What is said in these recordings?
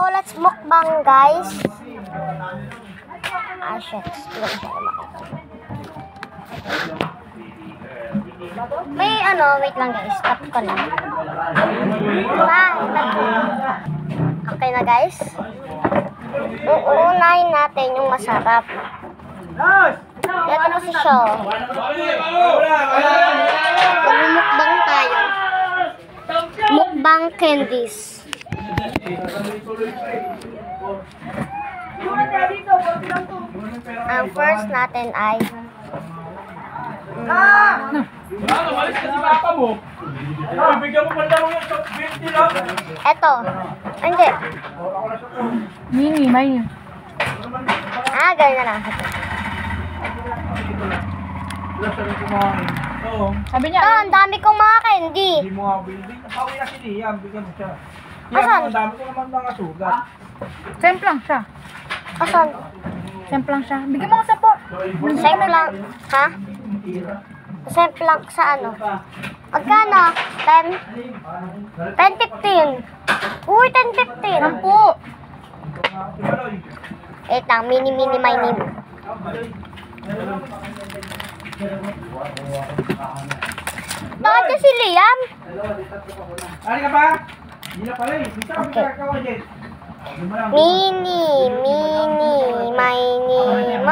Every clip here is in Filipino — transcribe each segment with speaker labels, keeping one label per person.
Speaker 1: let's mukbang, guys. Ah, shucks. May wait lang guys. Stop ko lang. Okay na guys. Uunahin natin yung masarap. Ito na si Shaw. Mukbang tayo. Mukbang candies. Ang first natin ay
Speaker 2: Malis ka si papa mo. Bibigyan mo pa lang yung 20 lang.
Speaker 1: eto. Hindi.
Speaker 3: Mini.
Speaker 1: Ah, gano'n na lang.
Speaker 2: Oo.
Speaker 3: Sabi niya,
Speaker 1: Ang dami kong mga candy.
Speaker 2: Hindi mo nga bilhin. Pauwi na si Liam. Bigyan mo siya.
Speaker 1: Asan?
Speaker 2: Ang dami ko naman mga sugat.
Speaker 3: semplang siya.
Speaker 1: Asan?
Speaker 3: Semplang siya. Bigyan mo ko sa po.
Speaker 1: Same lang. Ha? Same lang sa ano? Magkano? 10? 10-15. Uy, 10-15.
Speaker 3: Sampu.
Speaker 1: Wait lang, mini my name. Bakit na si Liam?
Speaker 2: Ano ka ba? Hindi na pala eh. Bisa ka magkakawa dyan.
Speaker 1: Mini my name.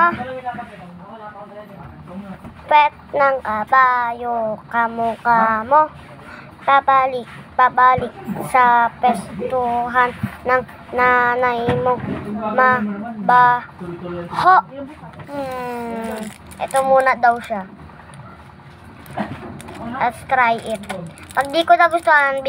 Speaker 1: Pet ng kabayo, kamo. Pabalik sa pestuhan ng nanay mo. Mabaho. Ito muna daw siya. Let's try it. Pag di ko nagustuhan,